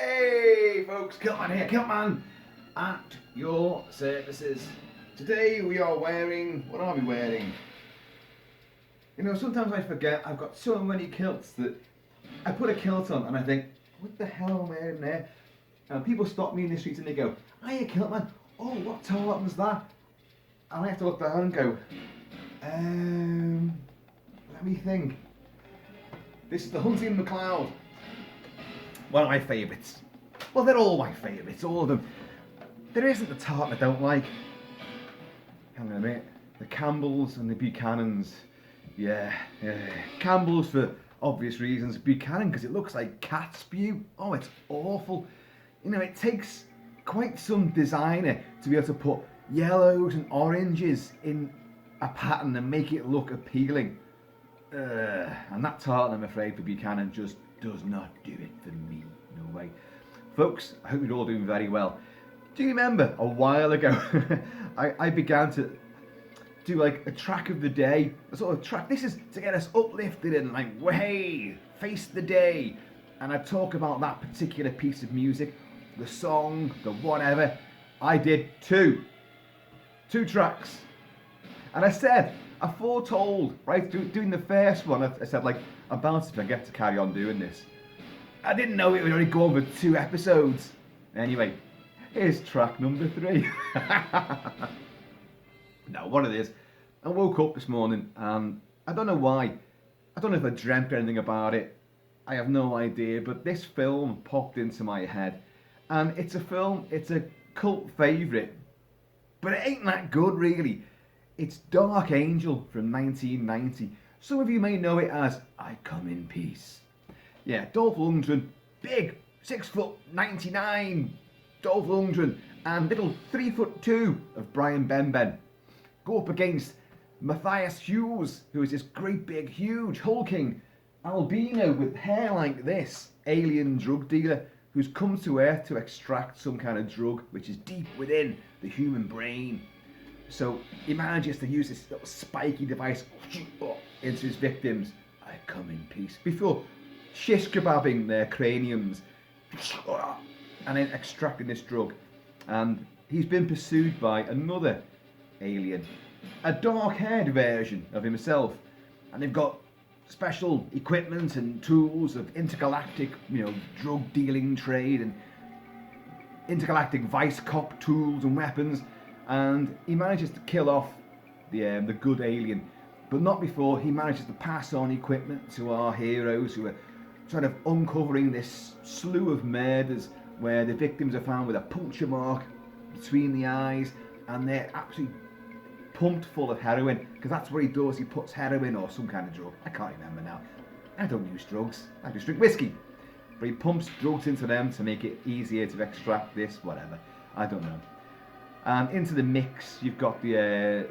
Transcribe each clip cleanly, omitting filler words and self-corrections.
Hey folks, Kilt-Man here, Kilt-Man at your services. Today we are wearing, what are we wearing? You know, sometimes I forget I've got so many kilts that I put a kilt on and I think, what the hell am I wearing there? And people stop me in the streets and they go, hiya Kilt-Man, oh what tartan's that? And I have to look down and go, let me think. This is the Hunting McLeod. One of my favourites. Well, they're all my favourites, all of them. There isn't a tartan I don't like. Hang on a minute. The Campbells and the Buchanans. Yeah. Campbell's for obvious reasons. Buchanan because it looks like cat spew. Oh, it's awful. You know, it takes quite some designer to be able to put yellows and oranges in a pattern and make it look appealing. And that tartan, I'm afraid, for Buchanan just does not do it for me. No way. Folks, I hope you're all doing very well. Do you remember a while ago I began to do like a track of the day, a sort of track, this is to get us uplifted and like, hey, face the day. And I'd talk about that particular piece of music, the song, the whatever. I did two tracks. And I foretold, right, doing the first one, I said like, I'm bound to forget to carry on doing this. I didn't know it would only go over 2 episodes. Anyway, here's track number 3. Now, what it is, I woke up this morning and I don't know why. I don't know if I dreamt anything about it. I have no idea, but this film popped into my head. And it's a film, it's a cult favourite, but it ain't that good really. It's Dark Angel from 1990. Some of you may know it as I Come in Peace. Yeah, Dolph Lundgren, big, 6'99", Dolph Lundgren, and little 3'2" of Brian Benben go up against Matthias Hughes, who is this great big, huge, hulking, albino with hair like this, alien drug dealer who's come to Earth to extract some kind of drug which is deep within the human brain. So he manages to use this little spiky device into his victims. I come in peace. Before shish kebabbing their craniums and then extracting this drug. And he's been pursued by another alien, a dark-haired version of himself. And they've got special equipment and tools of intergalactic, drug dealing trade and intergalactic vice cop tools and weapons. And he manages to kill off the good alien, but not before he manages to pass on equipment to our heroes who are sort of uncovering this slew of murders where the victims are found with a puncture mark between the eyes and they're absolutely pumped full of heroin, because that's what he does. He puts heroin or some kind of drug. I can't remember now. I don't use drugs. I just drink whiskey. But he pumps drugs into them to make it easier to extract this, whatever. I don't know. And into the mix, you've got the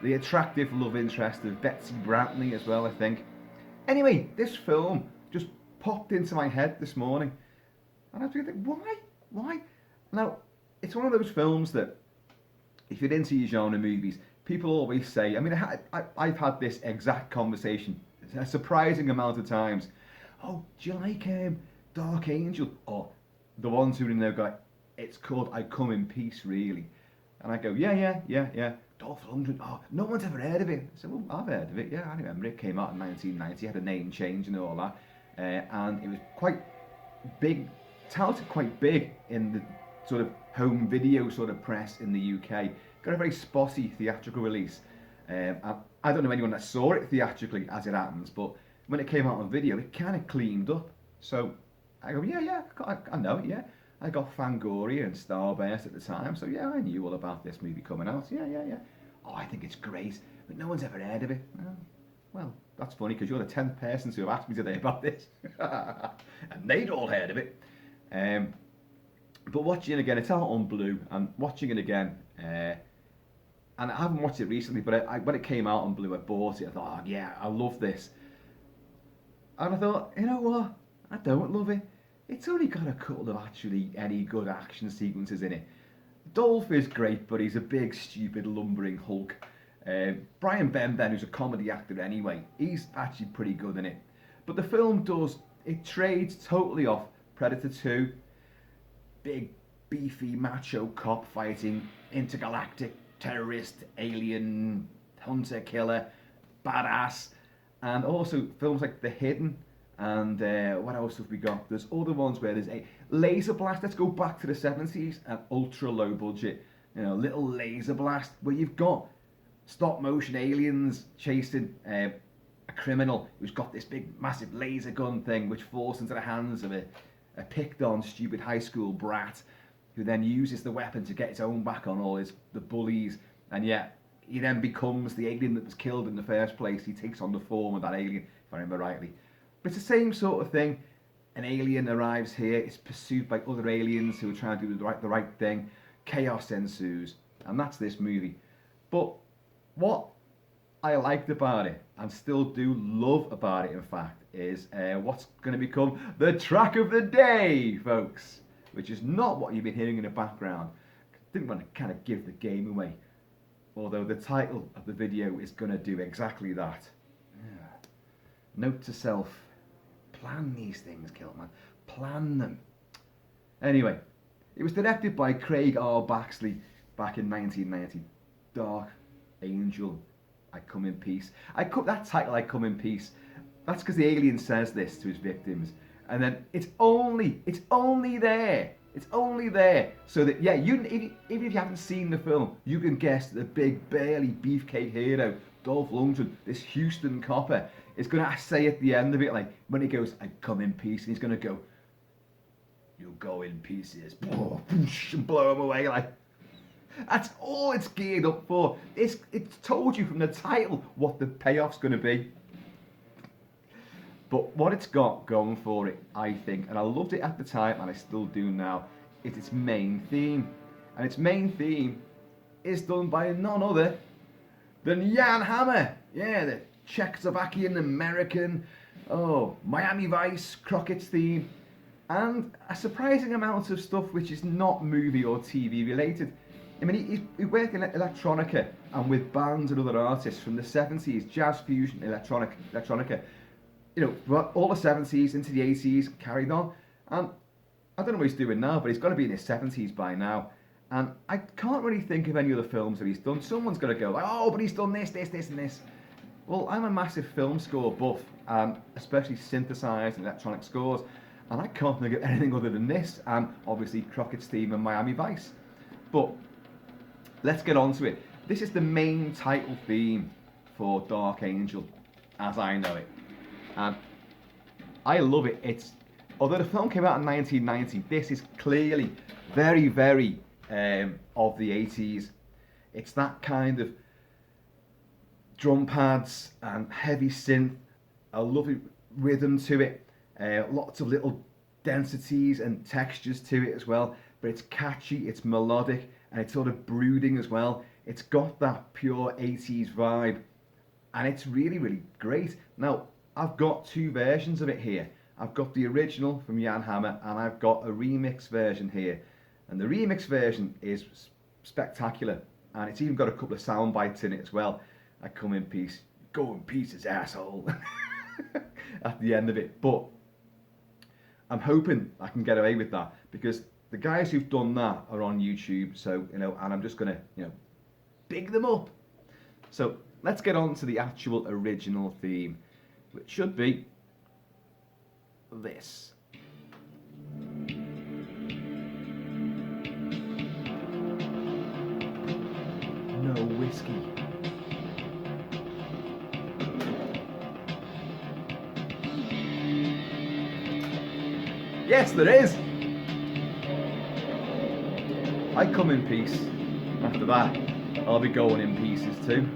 attractive love interest of Betsy Brantley as well, I think. Anyway, this film just popped into my head this morning, and I was thinking, why? Now, it's one of those films that, if you're into your genre movies, people always say. I mean, I've had this exact conversation a surprising amount of times. Oh, do you like Dark Angel? Or the ones who know go, it's called I Come in Peace, really. And I go, yeah. Dolph Lundgren, oh, no one's ever heard of it. I said, well, I've heard of it, yeah, I remember it. Came out in 1990, had a name change and all that. And it was quite big, touted quite big in the sort of home video sort of press in the UK. Got a very spotty theatrical release. I don't know anyone that saw it theatrically, as it happens, but when it came out on video, it kind of cleaned up. So I go, yeah, I know it, yeah. I got Fangoria and Starburst at the time, so yeah, I knew all about this movie coming out. Yeah. Oh, I think it's great, but no one's ever heard of it. Oh, well, that's funny, because you're the 10th person to have asked me today about this. And they'd all heard of it. But watching it again, it's out on Blue, and watching it again, and I haven't watched it recently, but when it came out on Blue, I bought it. I thought, oh yeah, I love this. And I thought, you know what? I don't love it. It's only got a couple of actually any good action sequences in it. Dolph is great, but he's a big, stupid, lumbering hulk. Brian Benben, who's a comedy actor anyway, he's actually pretty good in it. But the film trades totally off Predator 2, big, beefy, macho cop fighting intergalactic terrorist, alien, hunter, killer, badass. And also films like The Hidden, and what else have we got? There's other ones where there's a laser blast. Let's go back to the 70s, an ultra low budget, little laser blast where you've got stop motion aliens chasing a criminal who's got this big massive laser gun thing which falls into the hands of a picked on stupid high school brat who then uses the weapon to get his own back on all the bullies, and yet he then becomes the alien that was killed in the first place. He takes on the form of that alien, if I remember rightly. But it's the same sort of thing. An alien arrives here, it's pursued by other aliens who are trying to do the right thing. Chaos ensues, and that's this movie. But what I liked about it, and still do love about it in fact, is what's going to become the track of the day, folks. Which is not what you've been hearing in the background. Didn't want to kind of give the game away. Although the title of the video is going to do exactly that. Yeah. Note to self, plan these things, Kilt-Man. Plan them. Anyway, it was directed by Craig R. Baxley back in 1990. Dark Angel, I Come in Peace. That title, I Come in Peace, that's because the alien says this to his victims. And then it's only there so that, yeah, even if you haven't seen the film, you can guess that the big burly beefcake hero, Dolph Lundgren, this Houston copper, is going to say at the end of it, like, when he goes, I come in peace, and he's going to go, you'll go in pieces, and blow him away, like, that's all it's geared up for. It's told you from the title what the payoff's going to be. But what it's got going for it, I think, and I loved it at the time, and I still do now, is its main theme. And its main theme is done by none other than Jan Hammer. Yeah, the Czechoslovakian American, Miami Vice, Crockett's theme, and a surprising amount of stuff which is not movie or TV related. I mean, he worked in electronica and with bands and other artists from the 70s, jazz fusion, electronica. All the 70s into the 80s carried on, and I don't know what he's doing now, but he's got to be in his 70s by now, and I can't really think of any other films that he's done. Someone's going to go, like, oh, but he's done this, and this. Well, I'm a massive film score buff, especially synthesized and electronic scores, and I can't think of anything other than this, and obviously Crockett's theme and Miami Vice. But let's get on to it. This is the main title theme for Dark Angel, as I know it. And I love it. Although the film came out in 1990, this is clearly very, very of the 80s. It's that kind of drum pads and heavy synth, a lovely rhythm to it, lots of little densities and textures to it as well. But it's catchy, it's melodic, and it's sort of brooding as well. It's got that pure 80s vibe, and it's really, really great. Now, I've got two versions of it here. I've got the original from Jan Hammer, and I've got a remix version here. And the remix version is spectacular, and it's even got a couple of sound bites in it as well. I come in peace, go in pieces, asshole, at the end of it. But I'm hoping I can get away with that, because the guys who've done that are on YouTube, so, and I'm just gonna, big them up. So let's get on to the actual original theme, which should be this. No whiskey. Yes, there is. I come in peace. After that, I'll be going in pieces too.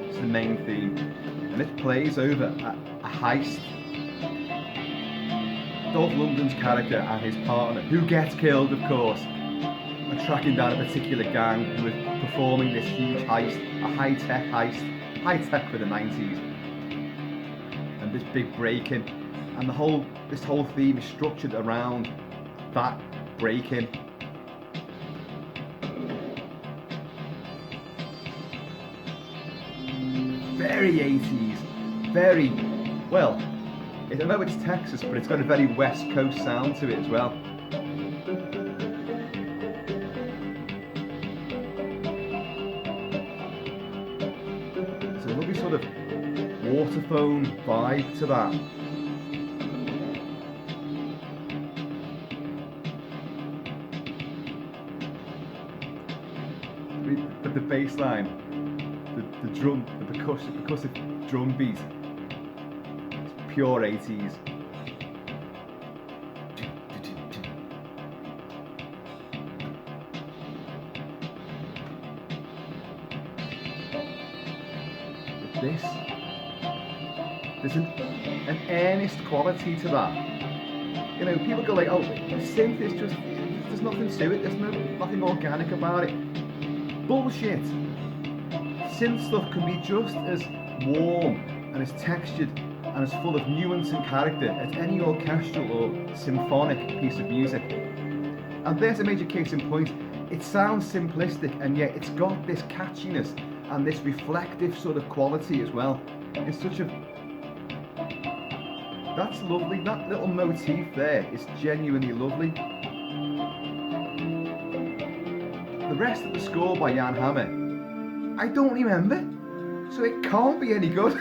It's the main theme, and it plays over a heist. Dolph Lundgren's character and his partner, who gets killed, of course, are tracking down a particular gang who are performing this huge heist, a high-tech heist, high-tech for the 90s, and this big break-in, and this whole theme is structured around that break-in. very 80s, very, well, I know it's Texas, but it's got a very West Coast sound to it as well. There's a lovely sort of waterphone vibe to that. But the bass line, the drum, the percussive drum beat, it's pure 80s. But this, there's an earnest quality to that. You know, people go like, oh, the synth is just, there's nothing to it, there's nothing organic about it. Bullshit. Synth stuff can be just as warm and as textured and as full of nuance and character as any orchestral or symphonic piece of music. And there's a major case in point. It sounds simplistic, and yet it's got this catchiness and this reflective sort of quality as well. It's such a... That's lovely. That little motif there is genuinely lovely. The rest of the score by Jan Hammer, I don't remember, so it can't be any good.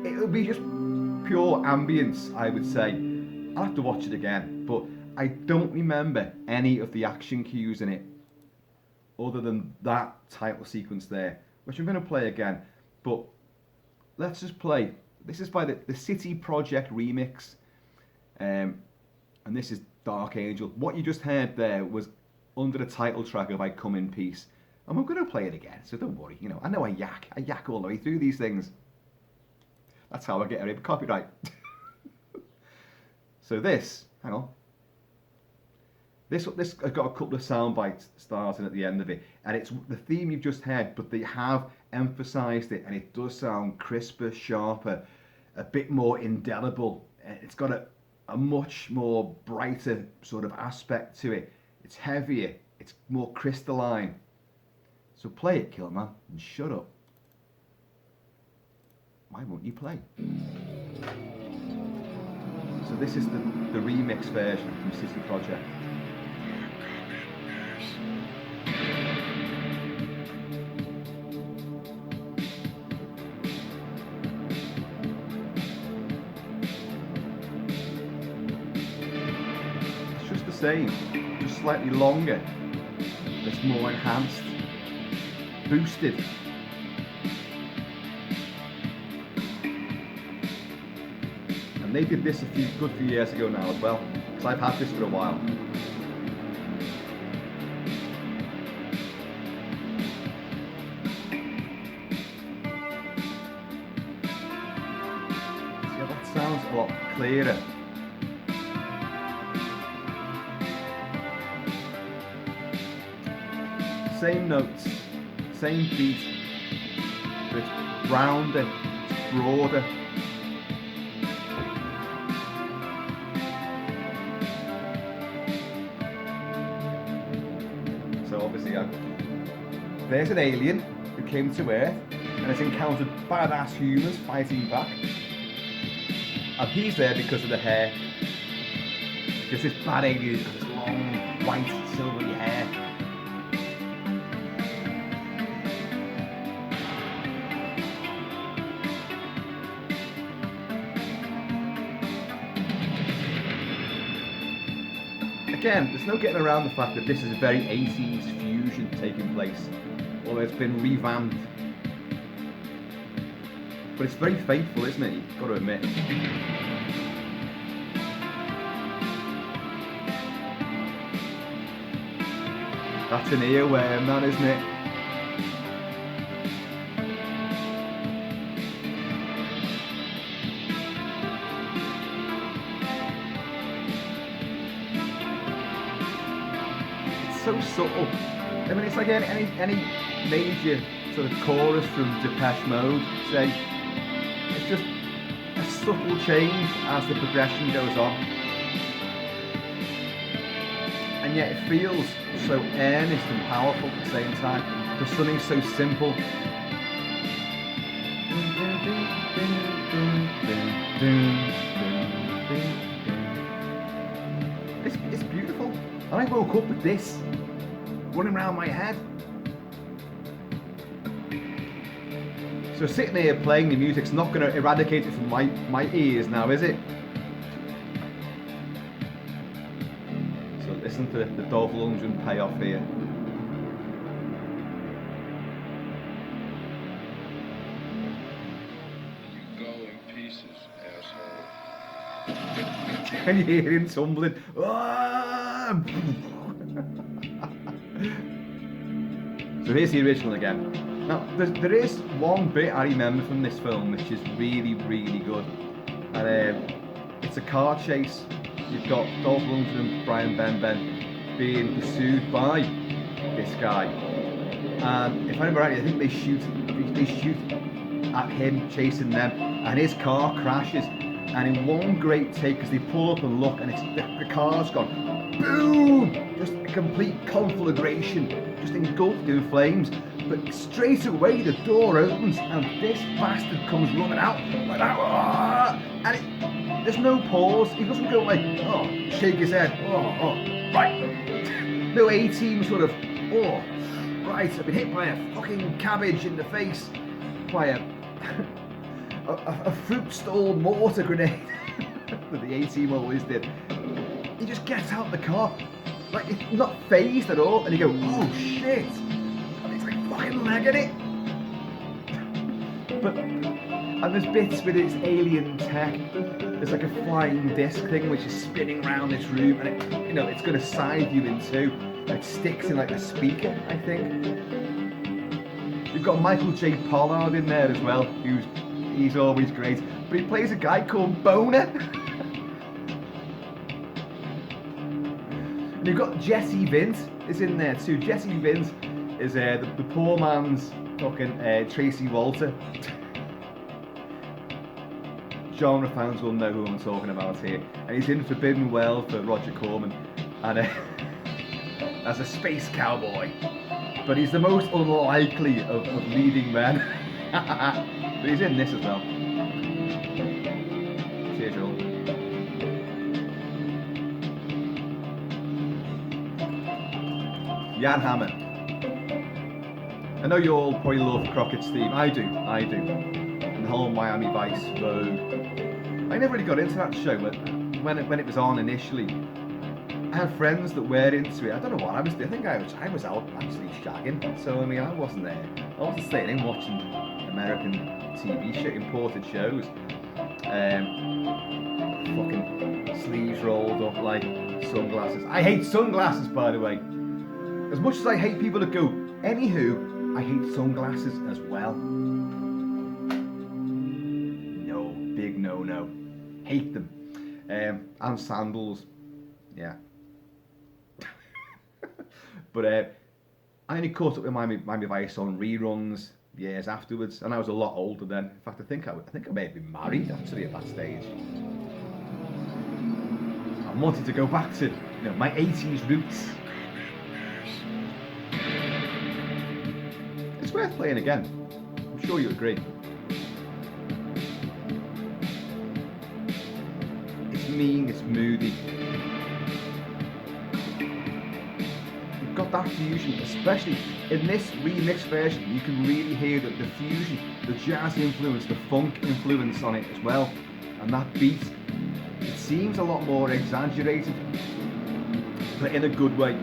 It'll be just pure ambience, I would say. I'll have to watch it again, but I don't remember any of the action cues in it, other than that title sequence there, which I'm going to play again. But let's just play. This is by the City Project remix, and this is Dark Angel. What you just heard there was under the title track of I Come in Peace. And we're going to play it again, so don't worry. You know, I know I yak all the way through these things. That's how I get a copyright. So this, hang on. This has got a couple of sound bites starting at the end of it, and it's the theme you've just heard, but they have emphasised it, and it does sound crisper, sharper, a bit more indelible. It's got a much more brighter sort of aspect to it. It's heavier, it's more crystalline. So play it, Kilt-Man, and shut up. Why won't you play? So this is the remix version from City Project. It's just the same, just slightly longer. It's more enhanced, boosted. And they did this a good few years ago now as well, because I've had this for a while. See, that sounds a lot clearer. Same notes, same beat, but it's rounder, it's broader. So obviously there's an alien who came to Earth and has encountered badass humans fighting back. And he's there because of the hair. Because this bad alien has got this long, white, silvery hair. Again, there's no getting around the fact that this is a very 80s fusion taking place, although it's been revamped. But it's very faithful, isn't it? You've got to admit. That's an earworm, that, isn't it? So subtle. I mean, it's like any major sort of chorus from Depeche Mode, say. It's just a subtle change as the progression goes on. And yet it feels so earnest and powerful at the same time. For something so simple. I woke up with this running around my head. So sitting here playing the music's not going to eradicate it from my ears now, is it? So listen to the Dolph Lundgren payoff here. You go in pieces, asshole. And you hear him tumbling. Ah! So here's the original again. Now, there is one bit I remember from this film which is really, really good. And it's a car chase. You've got Dolph Lundgren and Brian Benben being pursued by this guy. And if I remember right, I think they shoot at him, chasing them, and his car crashes. And in one great take, as they pull up and look, and the car's gone, boom! Just a complete conflagration, just engulfed in flames. But straight away the door opens and this bastard comes running out like that. And there's no pause. He doesn't go like, oh, shake his head, oh, right. No A-team sort of, oh, right, I've been hit by a fucking cabbage in the face by a fruit stall mortar grenade that the A-team always did. He just gets out the car, like he's not phased at all, and you go, oh shit. Fucking legging it. And there's bits with its alien tech. There's like a flying disc thing which is spinning around this room, and it's going to side you in two. It sticks in like a speaker, I think. You've got Michael J. Pollard in there as well, he's always great, but he plays a guy called Boner. And you've got Jesse Vince is in there too. Jesse Vince is the poor man's fucking Tracy Walter. Genre fans will know who I'm talking about here. And he's in Forbidden World for Roger Corman, and as a space cowboy. But he's the most unlikely of leading men. But he's in this as well. Cheers, Joel. Jan Hammer. I know you all probably love Crockett Steve. I do. And the whole Miami Vice Vogue. I never really got into that show, but when it was on initially, I had friends that were into it. I don't know what I was doing. I think I was out actually shagging. So I mean, I wasn't there. I wasn't staying in watching American TV show, imported shows. Fucking sleeves rolled up like sunglasses. I hate sunglasses, by the way. As much as I hate people that go, anywho, I hate sunglasses as well. No, big no. Hate them. And sandals. Yeah. But I only caught up with Miami Vice on reruns years afterwards, and I was a lot older then. In fact, I think I may have been married actually at that stage. I wanted to go back to my 80s roots. It's worth playing again. I'm sure you agree. It's mean, it's moody. You've got that fusion, especially in this remix version. You can really hear the fusion, the jazz influence, the funk influence on it as well. And that beat, it seems a lot more exaggerated, but in a good way.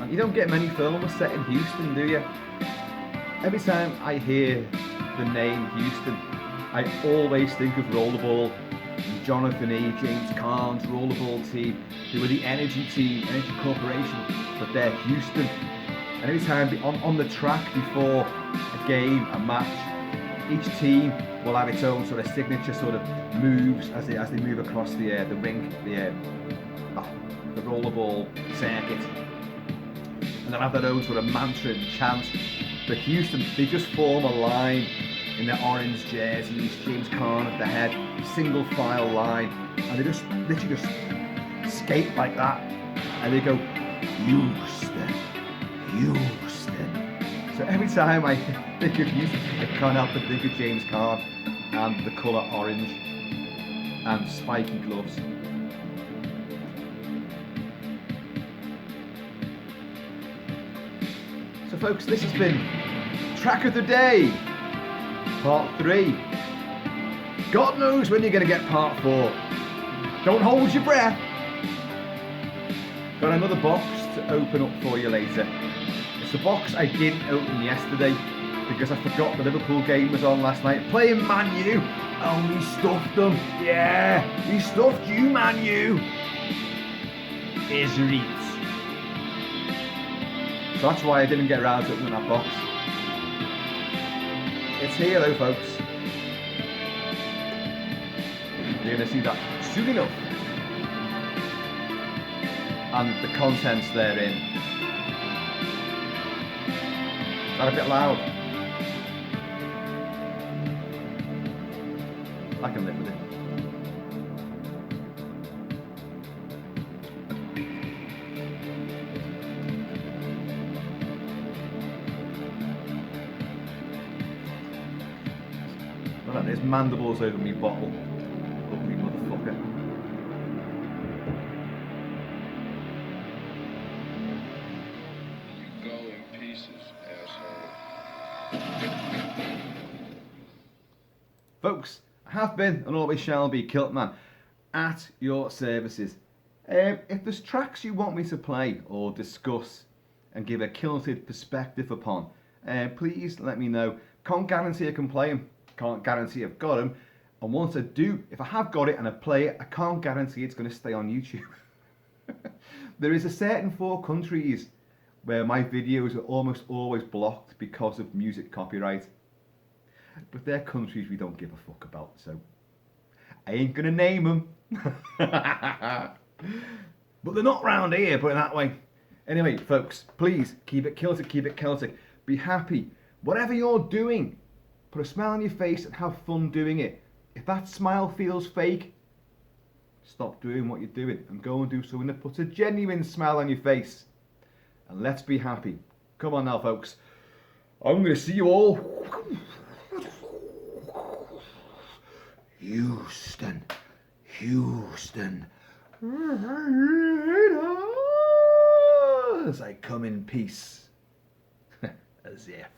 You don't get many films set in Houston, do you? Every time I hear the name Houston, I always think of Rollerball, Jonathan E. James Caan's Rollerball team, who were the Energy team, Energy Corporation, but they're Houston. And every time on the track before a game, a match, each team will have its own sort of signature sort of moves as they move across the rink, the rollerball circuit. And they'll have their own sort of mantra and chant. But Houston, they just form a line in their orange jerseys, James Caan at the head, single file line, and they just literally just skate like that, and they go, Houston, Houston. So every time I think of Houston, I can't help but think of James Caan. and the colour orange and spiky gloves. So folks, this has been Track of the Day, Part 3. God knows when you're going to get Part 4. Don't hold your breath. Got another box to open up for you later. It's the box I didn't open yesterday because I forgot the Liverpool game was on last night. Playing Man U. Oh, we stuffed them. Yeah, we stuffed you, Man U. Here's your eats. So that's why I didn't get around to opening that box. It's here though, folks. You're going to see that soon enough. And the contents therein. Is that a bit loud? I can live with it. Look, there's mandibles over me bottle. Ugly motherfucker. You go in pieces, asshole. Folks, I have been and always shall be Kilt-Man at your services. If there's tracks you want me to play or discuss and give a kilted perspective upon, please let me know. Can't guarantee I can play them. Can't guarantee I've got them. And once I do, if I have got it and I play it, I can't guarantee it's going to stay on YouTube. There is a certain 4 countries where my videos are almost always blocked because of music copyright. But they're countries we don't give a fuck about, so I ain't going to name them. But they're not round here, put it that way. Anyway, folks, please keep it Celtic, keep it Celtic. Be happy. Whatever you're doing, put a smile on your face and have fun doing it. If that smile feels fake, stop doing what you're doing and go and do something that puts a genuine smile on your face. And let's be happy. Come on now, folks. I'm going to see you all. Houston. As I come in peace. As if.